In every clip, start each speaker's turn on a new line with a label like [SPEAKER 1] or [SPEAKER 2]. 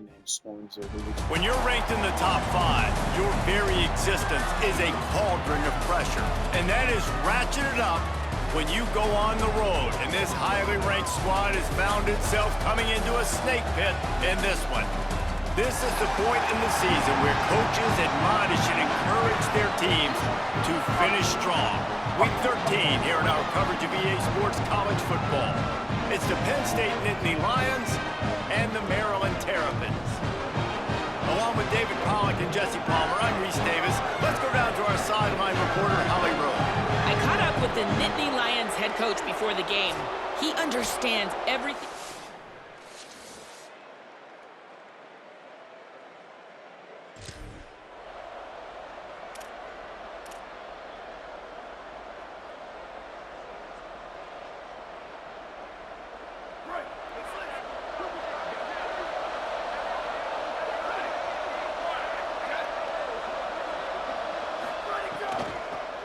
[SPEAKER 1] and swarms over the
[SPEAKER 2] When you're ranked in the top 5, your very existence is a cauldron of pressure. And that is ratcheted up when you go on the road. And this highly ranked squad has found itself coming into a snake pit in this one. This is the point in the season where coaches admonish and encourage their teams to finish strong. Week 13 here in our coverage of EA Sports College Football. It's the Penn State Nittany Lions and the Maryland Terrapins. Along with David Pollack and Jesse Palmer, I'm Reese Davis. Let's go down to our sideline reporter, Holly Rowe.
[SPEAKER 3] I caught up with the Nittany Lions head coach before the game. He understands everything.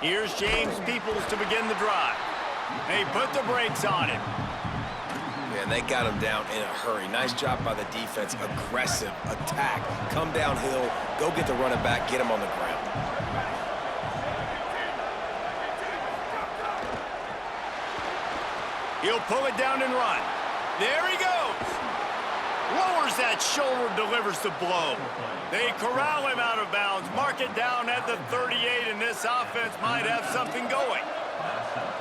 [SPEAKER 2] Here's James Peoples to begin the drive. They put the brakes on him.
[SPEAKER 4] Yeah, and they got him down in a hurry. Nice job by the defense. Aggressive attack. Come downhill, go get the running back, get him on the ground.
[SPEAKER 2] He'll pull it down and run. There he goes. Lowers that shoulder, delivers the blow. They corral him out of bounds, mark it down at the 38, and this offense might have something going.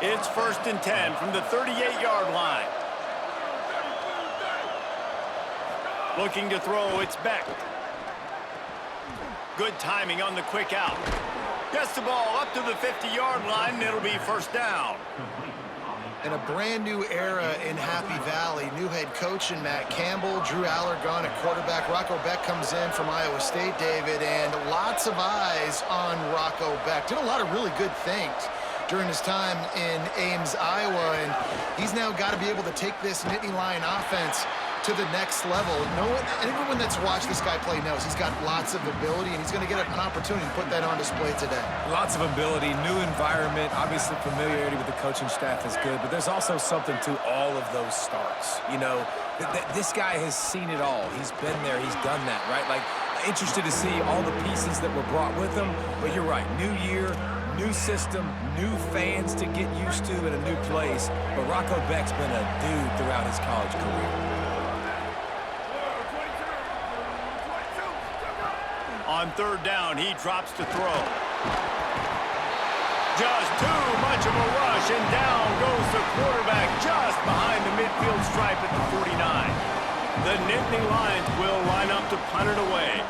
[SPEAKER 2] It's 1st and 10 from the 38-yard line. Looking to throw, it's Beck. Good timing on the quick out. Gets the ball up to the 50-yard line, and it'll be 1st down.
[SPEAKER 5] In a brand new era in Happy Valley, new head coach in Matt Campbell, Drew Allergon at quarterback. Rocco Beck comes in from Iowa State, David, and lots of eyes on Rocco Beck. Did a lot of really good things during his time in Ames, Iowa, and he's now got to be able to take this Nittany Lion offense to the next level. Everyone that's watched this guy play knows he's got lots of ability, and he's going to get an opportunity to put that on display today.
[SPEAKER 6] Lots of ability, new environment, obviously familiarity with the coaching staff is good, but there's also something to all of those starts. You know, this guy has seen it all. He's been there, he's done that, right? Like, interested to see all the pieces that were brought with him, but you're right, new year, new system, new fans to get used to in a new place, but Rocco Beck's been a dude throughout his college career.
[SPEAKER 2] On 3rd down, he drops to throw. Just too much of a rush, and down goes the quarterback just behind the midfield stripe at the 49. The Nittany Lions will line up to punt it away.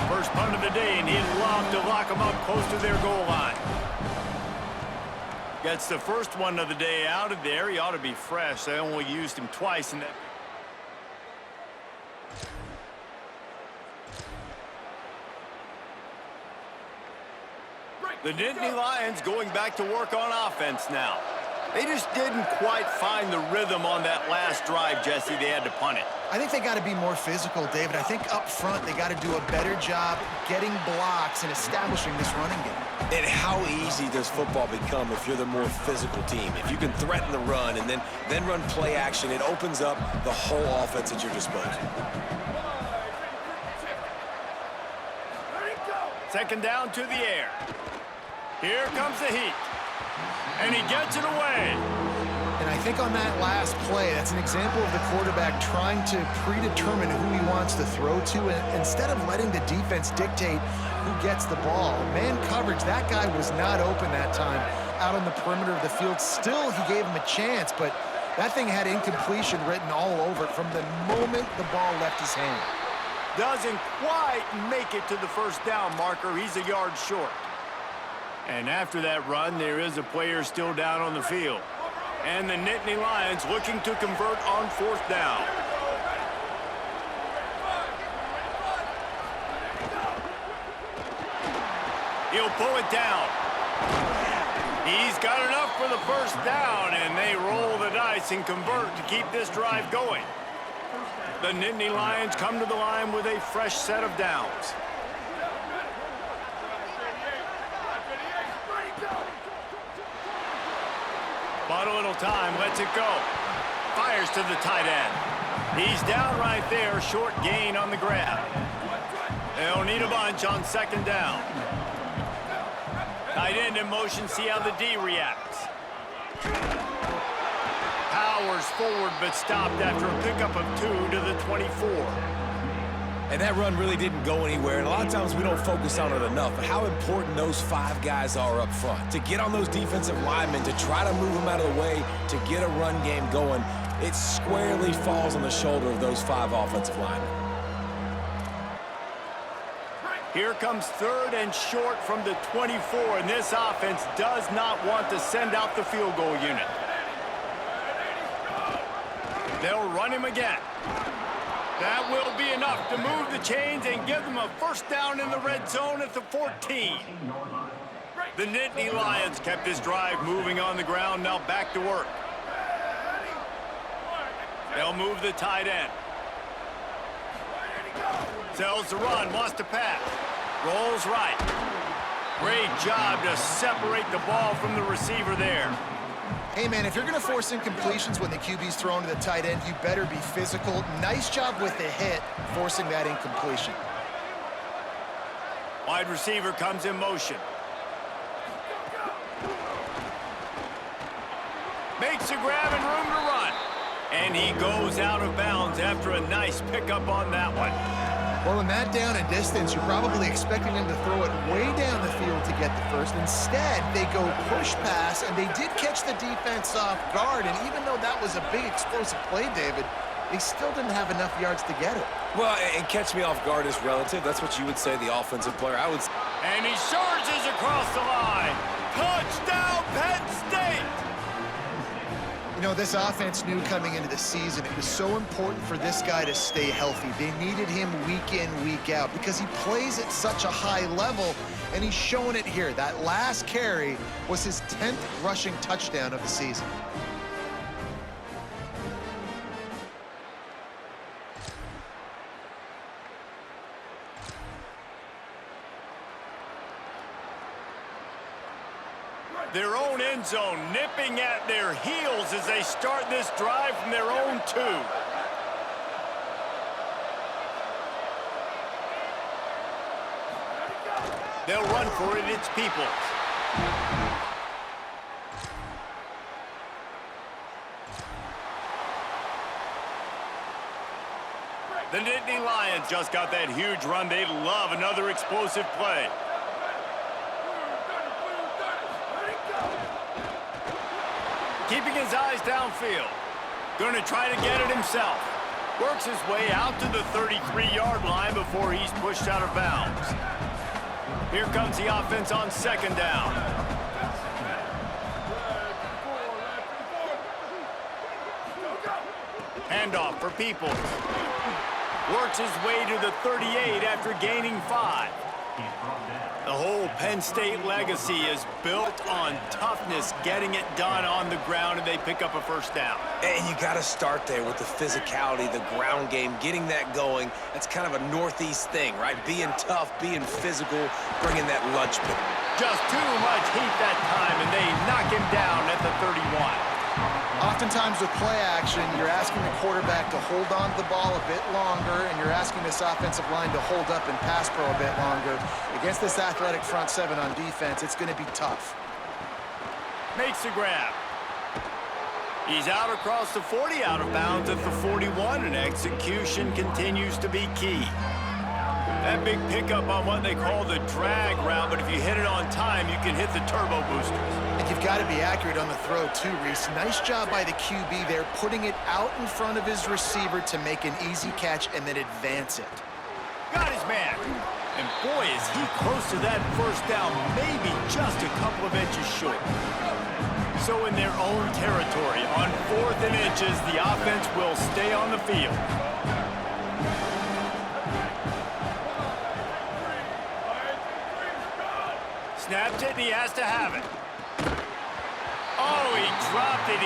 [SPEAKER 2] First punt of the day, and he'd love to lock them up close to their goal line. Gets the first one of the day out of there. He ought to be fresh. They only used him twice in that. The Nittany Lions going back to work on offense now. They just didn't quite find the rhythm on that last drive, Jesse. They had to punt it.
[SPEAKER 5] I think they got to be more physical, David. I think up front they got to do a better job getting blocks and establishing this running game.
[SPEAKER 4] And how easy does football become if you're the more physical team? If you can threaten the run and then run play action, it opens up the whole offense at your disposal.
[SPEAKER 2] 2nd down to the air. Here comes the heat. And he gets it away.
[SPEAKER 5] And I think on that last play, that's an example of the quarterback trying to predetermine who he wants to throw to, and instead of letting the defense dictate who gets the ball. Man coverage, that guy was not open that time out on the perimeter of the field. Still, he gave him a chance, but that thing had incompletion written all over it from the moment the ball left his hand.
[SPEAKER 2] Doesn't quite make it to the 1st down marker. He's a yard short. And after that run, there is a player still down on the field. And the Nittany Lions looking to convert on 4th down. He'll pull it down. He's got enough for the 1st down, and they roll the dice and convert to keep this drive going. The Nittany Lions come to the line with a fresh set of downs. Bought a little time, lets it go. Fires to the tight end. He's down right there, short gain on the grab. They'll need a bunch on second down. Tight end in motion, see how the D reacts. Powers forward, but stopped after a pickup of 2 to the 24.
[SPEAKER 4] And that run really didn't go anywhere, and a lot of times we don't focus on it enough, but how important those 5 guys are up front. To get on those defensive linemen, to try to move them out of the way, to get a run game going, it squarely falls on the shoulder of those 5 offensive linemen.
[SPEAKER 2] Here comes 3rd and short from the 24, and this offense does not want to send out the field goal unit. They'll run him again. That will be enough to move the chains and give them a first down in the red zone at the 14. The Nittany Lions kept this drive moving on the ground, now back to work. They'll move the tight end. Sells the run, wants to pass. Rolls right. Great job to separate the ball from the receiver there.
[SPEAKER 5] Hey, man, if you're going to force incompletions when the QB's thrown to the tight end, you better be physical. Nice job with the hit, forcing that incompletion.
[SPEAKER 2] Wide receiver comes in motion. Makes a grab and room to run. And he goes out of bounds after a nice pickup on that one.
[SPEAKER 5] Well, in that down and distance, you're probably expecting them to throw it way down the field to get the first. Instead, they go push pass, and they did catch the defense off guard. And even though that was a big explosive play, David, they still didn't have enough yards to get it.
[SPEAKER 4] Well, and catch me off guard is relative. That's what you would say, the offensive player. I would.
[SPEAKER 2] And he surges across the line. Touchdown, Penn State!
[SPEAKER 5] You know, this offense knew coming into the season it was so important for this guy to stay healthy. They needed him week in, week out because he plays at such a high level, and he's showing it here. That last carry was his 10th rushing touchdown of the season.
[SPEAKER 2] Their own end zone nipping at their heels as they start this drive from their own 2. They'll run for it, it's Peoples. The Nittany Lions just got that huge run. They love another explosive play. Keeping his eyes downfield. Going to try to get it himself. Works his way out to the 33-yard line before he's pushed out of bounds. Here comes the offense on second down. Handoff for Peoples. Works his way to the 38 after gaining 5. The whole Penn State legacy is built on toughness, getting it done on the ground, and they pick up a first down.
[SPEAKER 4] And you got to start there with the physicality, the ground game, getting that going. That's kind of a Northeast thing, right? Being tough, being physical, bringing that lunch bit.
[SPEAKER 2] Just too much heat that time, and they knock him down at the 31.
[SPEAKER 5] Oftentimes with play action, you're asking the quarterback to hold on to the ball a bit longer, and you're asking this offensive line to hold up and pass pro a bit longer. Against this athletic front 7 on defense, it's going to be tough.
[SPEAKER 2] Makes the grab. He's out across the 40, out of bounds at the 41, and execution continues to be key. That big pickup on what they call the drag route, but if you hit it on time, you can hit the turbo boosters.
[SPEAKER 5] And you've got to be accurate on the throw, too, Reese. Nice job by the QB there, putting it out in front of his receiver to make an easy catch and then advance it.
[SPEAKER 2] Got his man. And boy, is he close to that first down, maybe just a couple of inches short. So in their own territory, on 4th and inches, the offense will stay on the field. Snapped it, and he has to have it. Oh, he dropped it.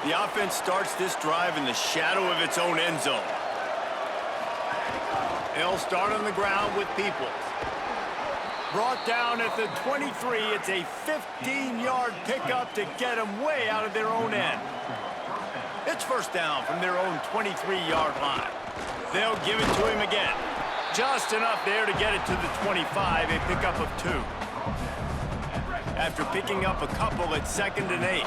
[SPEAKER 2] The offense starts this drive in the shadow of its own end zone. They'll start on the ground with Peoples. Brought down at the 23. It's a 15-yard pickup to get them way out of their own end. It's first down from their own 23-yard line. They'll give it to him again. Just enough there to get it to the 25, a pickup of 2. After picking up a couple at 2nd and 8.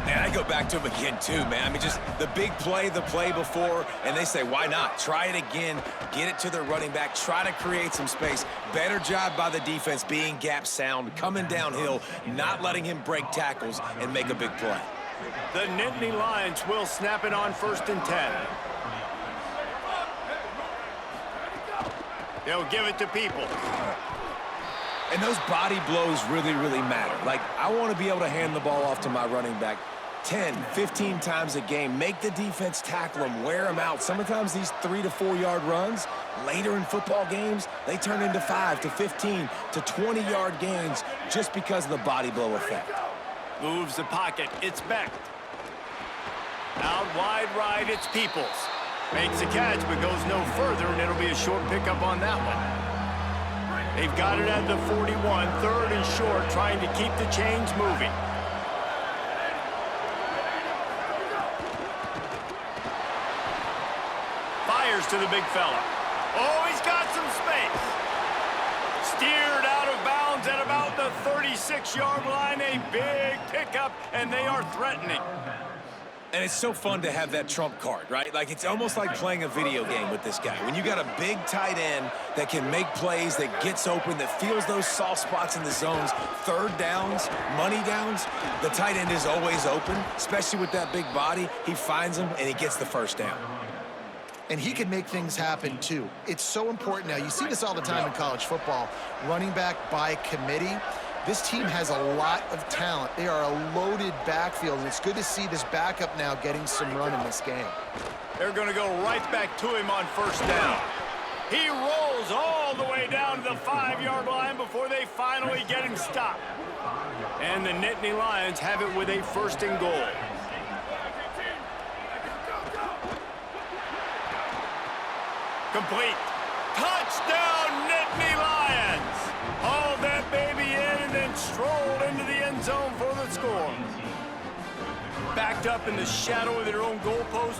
[SPEAKER 4] Man, I go back to him again, too, man. I mean, just the big play, the play before, and they say, why not? Try it again, get it to their running back, try to create some space. Better job by the defense being gap sound, coming downhill, not letting him break tackles and make a big play.
[SPEAKER 2] The Nittany Lions will snap it on 1st and 10. They'll give it to People.
[SPEAKER 4] And those body blows really, really matter. Like, I want to be able to hand the ball off to my running back 10, 15 times a game. Make the defense tackle them, wear them out. Sometimes these 3 to 4 yard runs, later in football games, they turn into 5 to 15 to 20-yard gains just because of the body blow effect.
[SPEAKER 2] Moves the pocket. It's Beck. Out wide right, it's Peoples. Makes a catch, but goes no further, and it'll be a short pickup on that one. They've got it at the 41, 3rd and short, trying to keep the chains moving. Fires to the big fella. Oh, he's got some space. Steered out of bounds at about the 36-yard line. A big pickup, and they are threatening.
[SPEAKER 4] And it's so fun to have that trump card, right? Like, it's almost like playing a video game with this guy. When you got a big tight end that can make plays, that gets open, that feels those soft spots in the zones, 3rd downs, money downs, the tight end is always open, especially with that big body. He finds them, and he gets the 1st down.
[SPEAKER 5] And he can make things happen, too. It's so important now. You see this all the time in college football. Running back by committee. This team has a lot of talent. They are a loaded backfield, and it's good to see this backup now getting some run in this game.
[SPEAKER 2] They're going to go right back to him on 1st down. He rolls all the way down to the 5-yard line before they finally get him stopped. And the Nittany Lions have it with a 1st and goal. Complete. Touchdown, Nittany Lions! Hauled that baby in and then strolled into the end zone for the score. Backed up in the shadow of their own goalpost,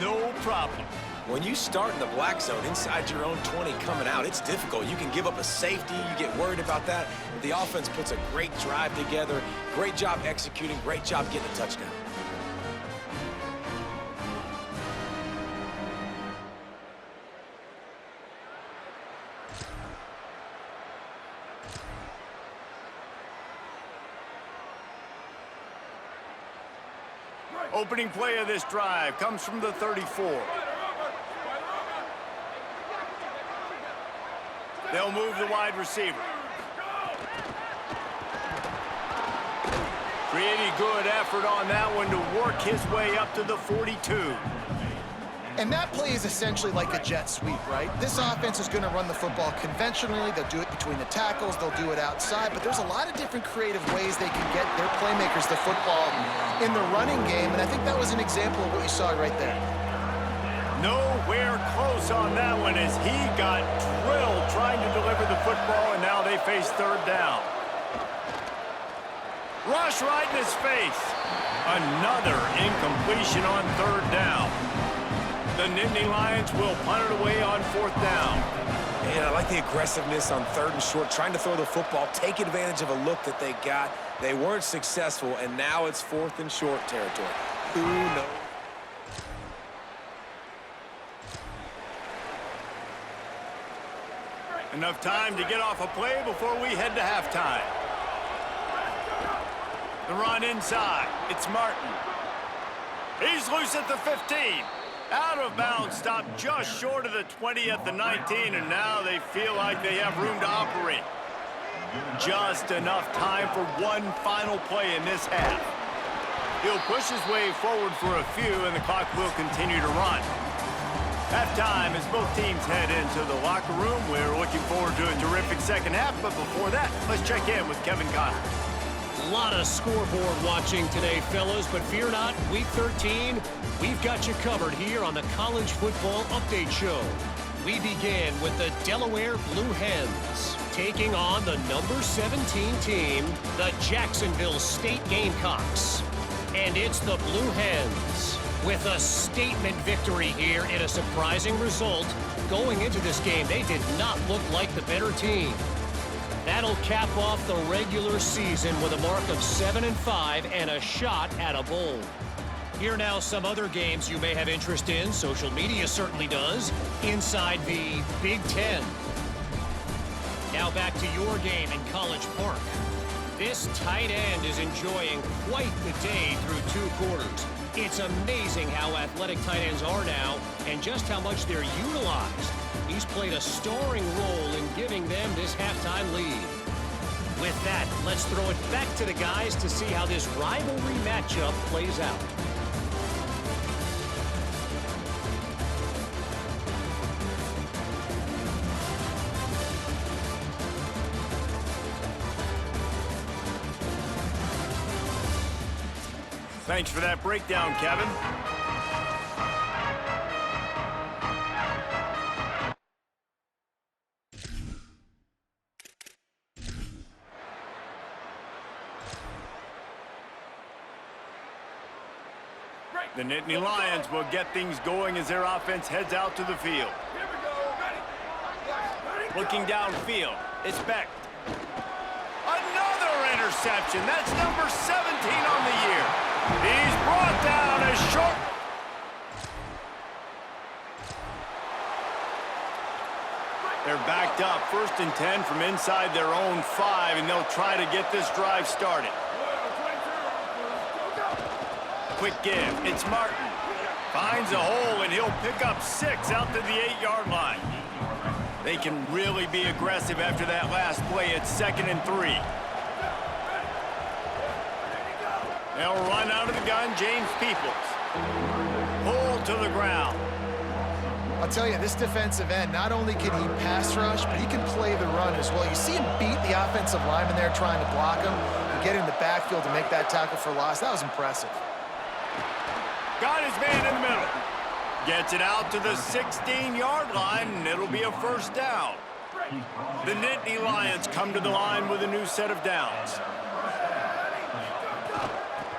[SPEAKER 2] no problem.
[SPEAKER 4] When you start in the black zone inside your own 20 coming out, it's difficult. You can give up a safety. You get worried about that. The offense puts a great drive together. Great job executing. Great job getting a touchdown.
[SPEAKER 2] Opening play of this drive comes from the 34. They'll move the wide receiver. Pretty good effort on that one to work his way up to the 42.
[SPEAKER 5] And that play is essentially like a jet sweep, right? This offense is going to run the football conventionally. They'll do it between the tackles. They'll do it outside. But there's a lot of different creative ways they can get their playmakers the football in the running game. And I think that was an example of what you saw right there.
[SPEAKER 2] Nowhere close on that one as he got drilled trying to deliver the football, and now they face 3rd down. Rush right in his face. Another incompletion on 3rd down. The Nittany Lions will punt it away on 4th down.
[SPEAKER 4] Man, I like the aggressiveness on 3rd and short, trying to throw the football, take advantage of a look that they got. They weren't successful, and now it's 4th and short territory. Who knows?
[SPEAKER 2] Enough time to get off a play before we head to halftime. The run inside. It's Martin. He's loose at the 15. Out of bounds, stopped just short of the 20 at the 19, and now they feel like they have room to operate. Just enough time for one final play in this half. He'll push his way forward for a few, and the clock will continue to run. Halftime as both teams head into the locker room. We're looking forward to a terrific second half, but before that, let's check in with Kevin Connors.
[SPEAKER 1] A lot of scoreboard watching today, fellas, but fear not, Week 13, we've got you covered here on the College Football Update Show. We begin with the Delaware Blue Hens taking on the number 17 team, the Jacksonville State Gamecocks. And it's the Blue Hens with a statement victory here in a surprising result. Going into this game, they did not look like the better team. That'll cap off the regular season with a mark of 7-5 and a shot at a bowl. Here now some other games you may have interest in. Social media certainly does. Inside the Big Ten. Now back to your game in College Park. This tight end is enjoying quite the day through 2 quarters. It's amazing how athletic tight ends are now and just how much they're utilized. He's played a starring role in giving them this halftime lead. With that, let's throw it back to the guys to see how this rivalry matchup plays out.
[SPEAKER 2] Thanks for that breakdown, Kevin. The Nittany Lions will get things going as their offense heads out to the field. Looking downfield, it's Beck. Another interception. That's number 17 on the year. He's brought down as short. They're backed up, 1st and 10 from inside their own 5, and they'll try to get this drive started. Quick give, it's Martin. Finds a hole, and he'll pick up 6 out to the 8-yard line. They can really be aggressive after that last play. It's 2nd and 3. They'll run out of the gun, James Peoples. Pulled to the ground.
[SPEAKER 5] I'll tell you, this defensive end, not only can he pass rush, but he can play the run as well. You see him beat the offensive lineman there trying to block him and get in the backfield to make that tackle for loss. That was impressive.
[SPEAKER 2] Got his man in the middle. Gets it out to the 16-yard line, and it'll be a 1st down. The Nittany Lions come to the line with a new set of downs.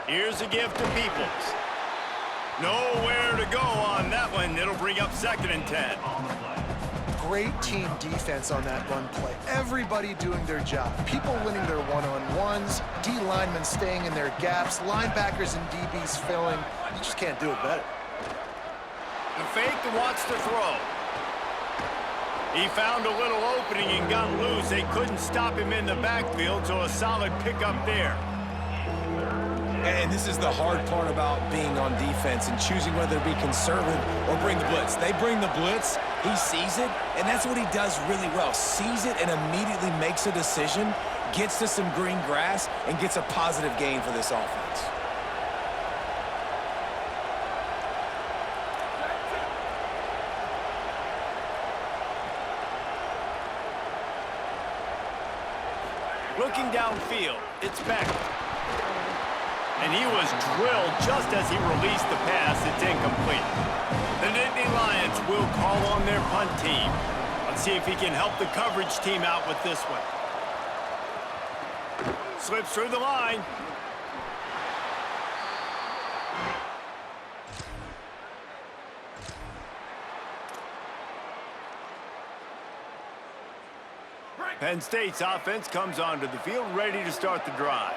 [SPEAKER 2] Here's a give to Peoples. Nowhere to go on that one. It'll bring up 2nd and 10.
[SPEAKER 5] Great team defense on that run play. Everybody doing their job. People winning their one-on-ones, D linemen staying in their gaps, linebackers and DBs filling. You just can't do it better.
[SPEAKER 2] The fake wants to throw. He found a little opening and got loose. They couldn't stop him in the backfield, so a solid pickup there.
[SPEAKER 4] And this is the hard part about being on defense and choosing whether to be conservative or bring the blitz. They bring the blitz, he sees it, and that's what he does really well. Sees it and immediately makes a decision, gets to some green grass, and gets a positive gain for this offense.
[SPEAKER 2] Looking downfield, it's Beck. And he was drilled just as he released the pass. It's incomplete. The Nittany Lions will call on their punt team. Let's see if he can help the coverage team out with this one. Slips through the line. Penn State's offense comes onto the field ready to start the drive.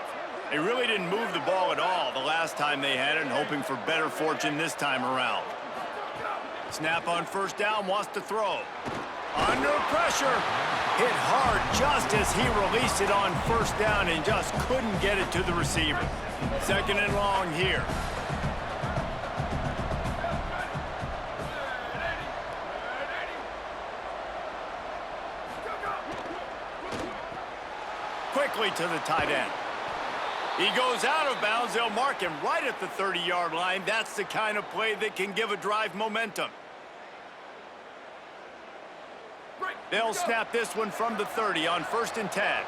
[SPEAKER 2] They really didn't move the ball at all the last time they had it, and hoping for better fortune this time around. Snap on 1st down, wants to throw. Under pressure. Hit hard just as he released it on 1st down and just couldn't get it to the receiver. 2nd and long here. Quickly to the tight end. He goes out of bounds. They'll mark him right at the 30-yard line. That's the kind of play that can give a drive momentum. They'll snap this one from the 30 on 1st and 10.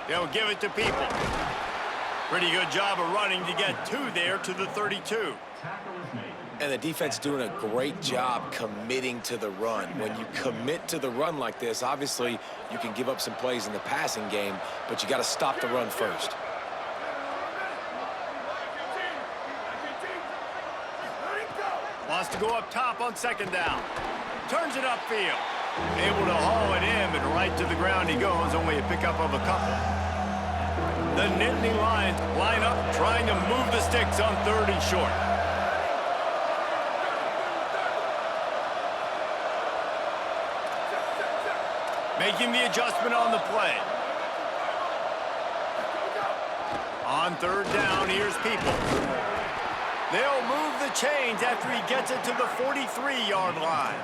[SPEAKER 2] They'll give it to People. Pretty good job of running to get 2 there to the 32.
[SPEAKER 4] And the defense doing a great job committing to the run. When you commit to the run like this, obviously you can give up some plays in the passing game, but you got to stop the run first.
[SPEAKER 2] Wants to go up top on 2nd down. Turns it upfield. Able to haul it in, but right to the ground he goes. Only a pickup of a couple. The Nittany Lions line up, trying to move the sticks on 3rd and short. Making the adjustment on the play. On 3rd down, here's People. They'll move the chains after he gets it to the 43-yard line.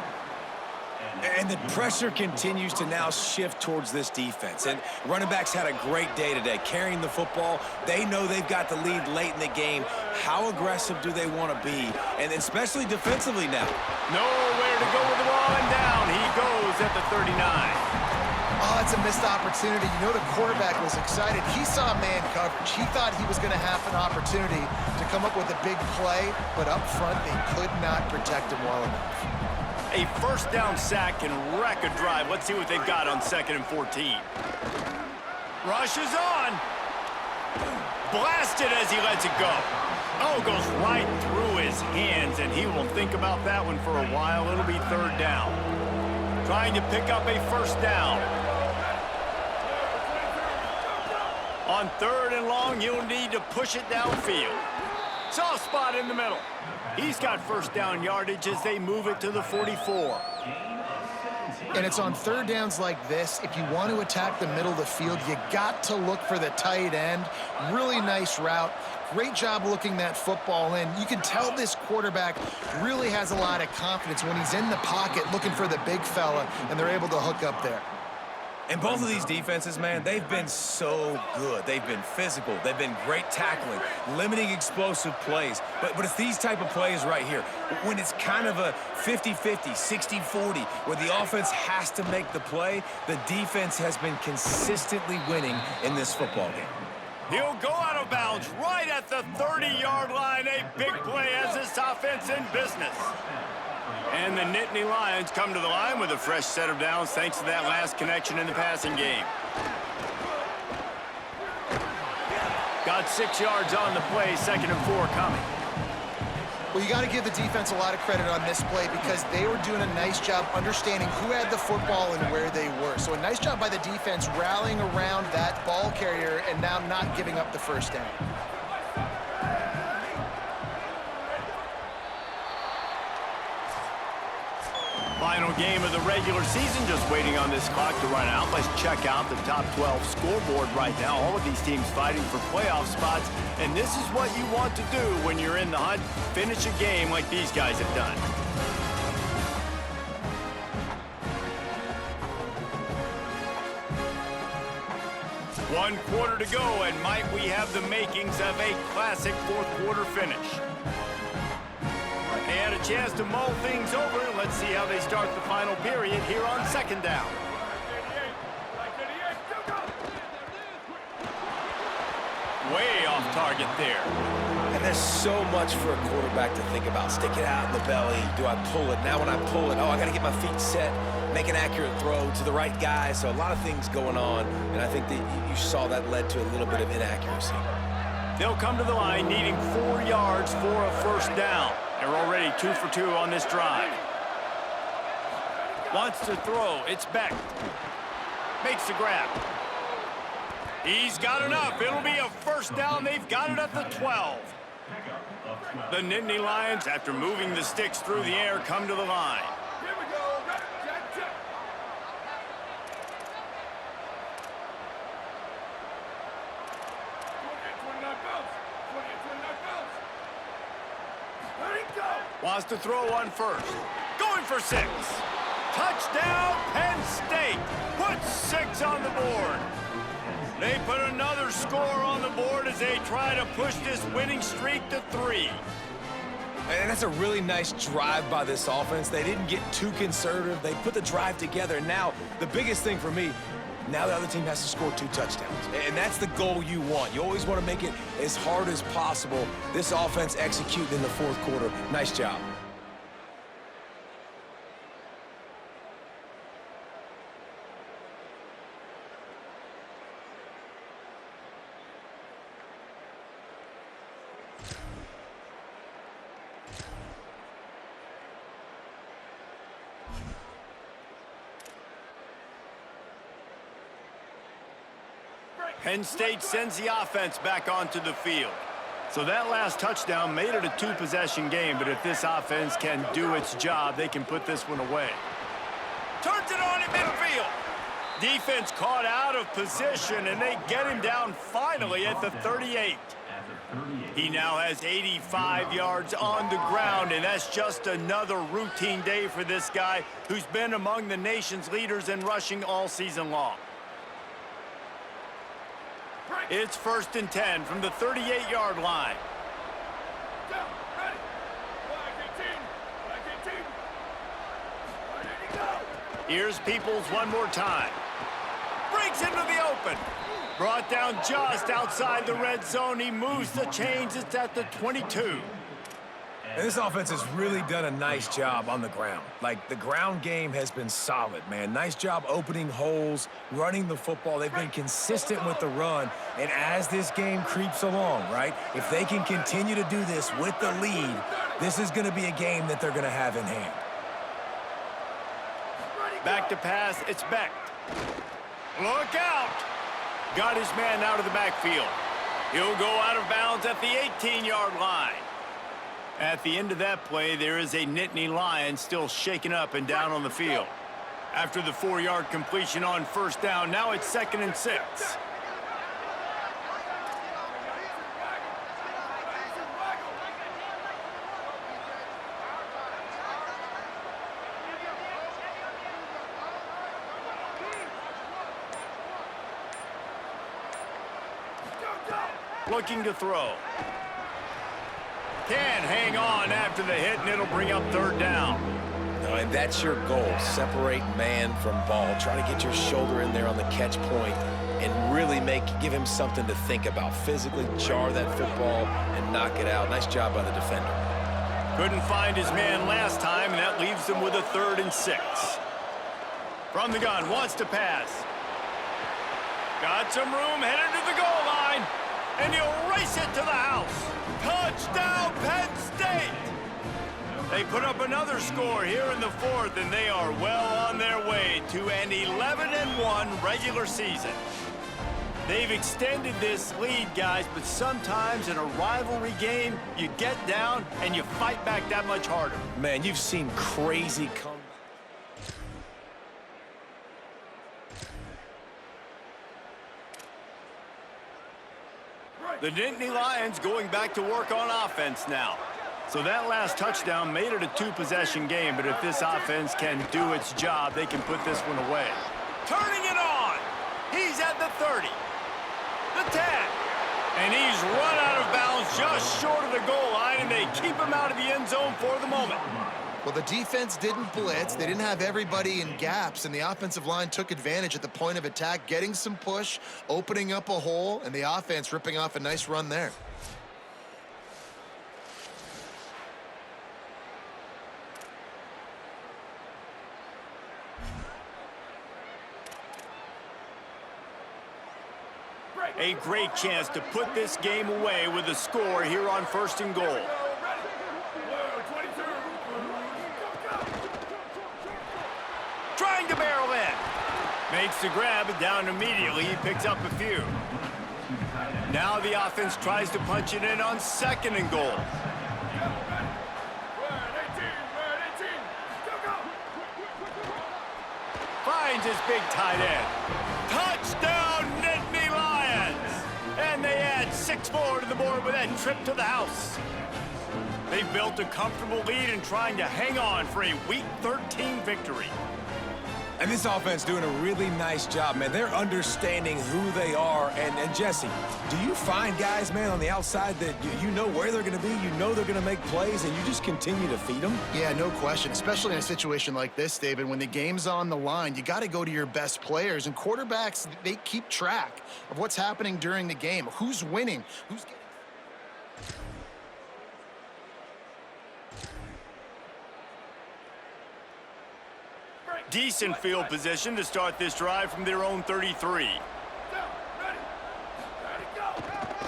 [SPEAKER 4] And the pressure continues to now shift towards this defense. And running backs had a great day today, carrying the football. They know they've got the lead late in the game. How aggressive do they want to be? And especially defensively now.
[SPEAKER 2] Nowhere to go with the ball, and down he goes at the 39.
[SPEAKER 5] Oh, it's a missed opportunity. You know the quarterback was excited. He saw man coverage. He thought he was going to have an opportunity to come up with a big play, but up front they could not protect him well enough.
[SPEAKER 2] A 1st down sack can wreck a drive. Let's see what they've got on 2nd and 14. Rushes on. Blasted as he lets it go. Oh, goes right through his hands, and he will think about that one for a while. It'll be 3rd down. Trying to pick up a 1st down. On 3rd and long, he'll need to push it downfield. Soft spot in the middle. He's got 1st down yardage as they move it to the 44.
[SPEAKER 5] And it's on 3rd downs like this. If you want to attack the middle of the field, you got to look for the tight end. Really nice route. Great job looking that football in. You can tell this quarterback really has a lot of confidence when he's in the pocket looking for the big fella, and they're able to hook up there.
[SPEAKER 6] And both of these defenses, man, they've been so good. They've been physical. They've been great tackling, limiting explosive plays. But it's these type of plays right here, when it's kind of a 50-50, 60-40, where the offense has to make the play, the defense has been consistently winning in this football game.
[SPEAKER 2] He'll go out of bounds right at the 30-yard line. A big play as this offense in business. And the Nittany Lions come to the line with a fresh set of downs thanks to that last connection in the passing game. Got 6 yards on the play, 2nd and 4 coming.
[SPEAKER 5] Well, you got to give the defense a lot of credit on this play because they were doing a nice job understanding who had the football and where they were. So a nice job by the defense rallying around that ball carrier and now not giving up the 1st down.
[SPEAKER 2] Final game of the regular season, just waiting on this clock to run out. Let's check out the top 12 scoreboard right now. All of these teams fighting for playoff spots, and this is what you want to do when you're in the hunt. Finish a game like these guys have done. One quarter to go, and might we have the makings of a classic 4th quarter finish. They had a chance to mull things over. Let's see how they start the final period here on 2nd down. Way off target there.
[SPEAKER 4] And there's so much for a quarterback to think about. Stick it out in the belly. Do I pull it? Now when I pull it, oh, I got to get my feet set, make an accurate throw to the right guy. So a lot of things going on, and I think that you saw that led to a little bit of inaccuracy.
[SPEAKER 2] They'll come to the line needing 4 yards for a 1st down. They're already 2 for 2 on this drive. Wants to throw. It's Beck. Makes the grab. He's got enough. It'll be a 1st down. They've got it at the 12. The Nittany Lions, after moving the sticks through the air, come to the line. Wants to throw on 1st. Going for 6. Touchdown, Penn State. Put 6 on the board. They put another score on the board as they try to push this winning streak to 3.
[SPEAKER 4] And that's a really nice drive by this offense. They didn't get too conservative. They put the drive together. Now, the biggest thing for me, Now the other team has to score 2 touchdowns. And that's the goal you want. You always want to make it as hard as possible. This offense executed in the fourth quarter. Nice job.
[SPEAKER 2] Penn State sends the offense back onto the field. So that last touchdown made it a 2-possession game, but if this offense can do its job, they can put this one away. Turns it on in midfield. Defense caught out of position, and they get him down finally at the 38. He now has 85 yards on the ground, and that's just another routine day for this guy who's been among the nation's leaders in rushing all season long. It's 1st and 10 from the 38-yard line. Here's Peoples one more time. Breaks into the open. Brought down just outside the red zone. He moves the chains. It's at the 22.
[SPEAKER 6] And this offense has really done a nice job on the ground. Like, the ground game has been solid, man. Nice job opening holes, running the football. They've been consistent with the run. And as this game creeps along, right, if they can continue to do this with the lead, this is going to be a game that they're going to have in hand.
[SPEAKER 2] Back to pass, it's Beck. Look out! Got his man out of the backfield. He'll go out of bounds at the 18-yard line. At the end of that play, there is a Nittany Lion still shaken up and down on the field. After the 4-yard completion on 1st down, now it's 2nd and 6. Looking to throw. Can hang on after the hit, and it'll bring up 3rd down.
[SPEAKER 4] No, and that's your goal. Separate man from ball. Try to get your shoulder in there on the catch point and really give him something to think about. Physically jar that football and knock it out. Nice job by the defender.
[SPEAKER 2] Couldn't find his man last time, and that leaves him with a 3rd and 6. From the gun, wants to pass. Got some room, headed to the goal line, and he'll race it to the house. Touchdown, Penn State! They put up another score here in the 4th, and they are well on their way to an 11-1 regular season. They've extended this lead, guys, but sometimes in a rivalry game, you get down and you fight back that much harder.
[SPEAKER 4] Man, you've seen crazy comebacks.
[SPEAKER 2] The Nittany Lions going back to work on offense now. So that last touchdown made it a 2-possession game, but if this offense can do its job, they can put this one away. Turning it on! He's at the 30, the 10, and he's run out of bounds just short of the goal line, and they keep him out of the end zone for the moment.
[SPEAKER 5] Well, the defense didn't blitz. They didn't have everybody in gaps, and the offensive line took advantage at the point of attack, getting some push, opening up a hole, and the offense ripping off a nice run there.
[SPEAKER 2] A great chance to put this game away with a score here on 1st and goal. Trying to barrel in. Makes the grab, down immediately. He picks up a few. Now the offense tries to punch it in on 2nd and goal. Finds his big tight end. Touchdown, Nittany Lions! And they add 6 more to the board with that trip to the house. They've built a comfortable lead and trying to hang on for a Week 13 victory.
[SPEAKER 4] And this offense doing a really nice job, man. They're understanding who they are. And Jesse, do you find guys, man, on the outside that you know where they're going to be, you know they're going to make plays, and you just continue to feed them?
[SPEAKER 5] Yeah, no question, especially in a situation like this, David. When the game's on the line, you got to go to your best players. And quarterbacks, they keep track of what's happening during the game, who's winning, who's getting...
[SPEAKER 2] Decent field position to start this drive from their own 33.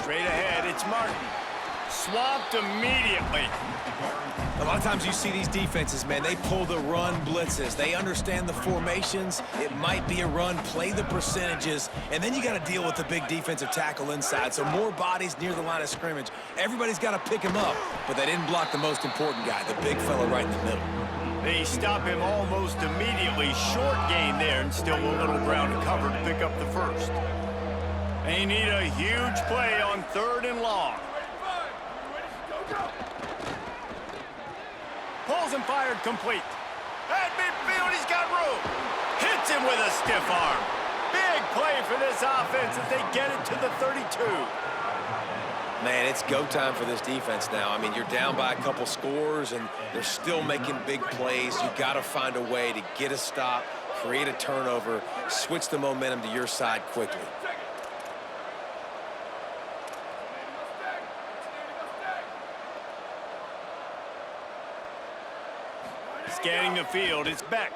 [SPEAKER 2] Straight ahead, it's Martin. Swamped immediately.
[SPEAKER 4] A lot of times you see these defenses, man, they pull the run blitzes. They understand the formations. It might be a run, play the percentages, and then you got to deal with the big defensive tackle inside. So more bodies near the line of scrimmage. Everybody's got to pick him up, but they didn't block the most important guy, the big fella right in the middle.
[SPEAKER 2] They stop him almost immediately. Short gain there, and still a little ground to cover to pick up the first. They need a huge play on 3rd and long. Pulls and fired complete. At midfield, he's got room. Hits him with a stiff arm. Big play for this offense as they get it to the 32.
[SPEAKER 4] Man, it's go time for this defense now. I mean, you're down by a couple scores, and they're still making big plays. You got to find a way to get a stop, create a turnover, switch the momentum to your side quickly.
[SPEAKER 2] Scanning the field, it's Beck.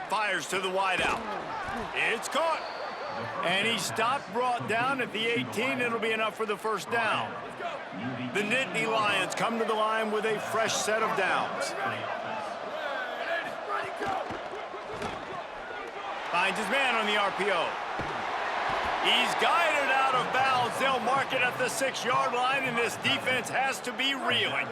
[SPEAKER 2] Fires to the wideout. It's caught. And he stopped, brought down at the 18. It'll be enough for the first down. The Nittany Lions come to the line with a fresh set of downs. Finds his man on the RPO. He's guided out of bounds. They'll mark it at the 6-yard line, and this defense has to be reeling.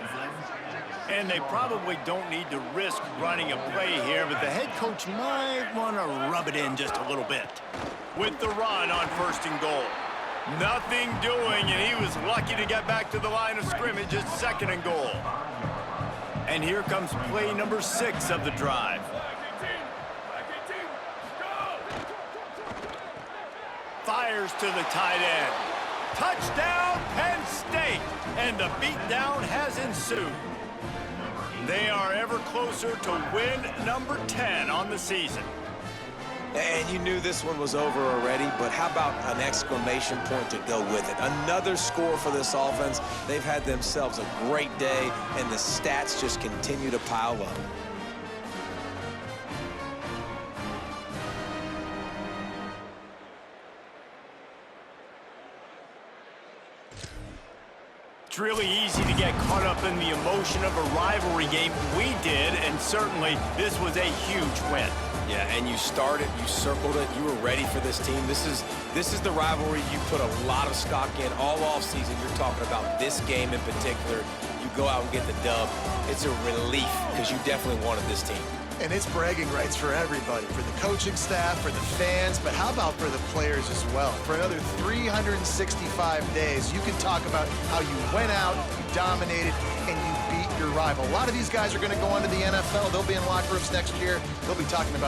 [SPEAKER 2] And they probably don't need to risk running a play here, but the head coach might want to rub it in just a little bit. With the run on 1st and goal. Nothing doing, and he was lucky to get back to the line of scrimmage at 2nd and goal. And here comes play number 6 of the drive. Fires to the tight end. Touchdown, Penn State! And the beatdown has ensued. They are ever closer to win number 10 on the season.
[SPEAKER 4] And you knew this one was over already, but how about an exclamation point to go with it? Another score for this offense. They've had themselves a great day, and the stats just continue to pile up.
[SPEAKER 2] It's really easy to get caught up in the emotion of a rivalry game. We did, and certainly this was a huge win.
[SPEAKER 4] Yeah, and you started, you circled it, you were ready for this team. This is the rivalry you put a lot of stock in all offseason. You're talking about this game in particular. You go out and get the dub. It's a relief because you definitely wanted this team.
[SPEAKER 5] And it's bragging rights for everybody, for the coaching staff, for the fans, but how about for the players as well? For another 365 days, you can talk about how you went out, you dominated, and you beat your rival. A lot of these guys are going to go on to the NFL. They'll be in locker rooms next year. They'll be talking about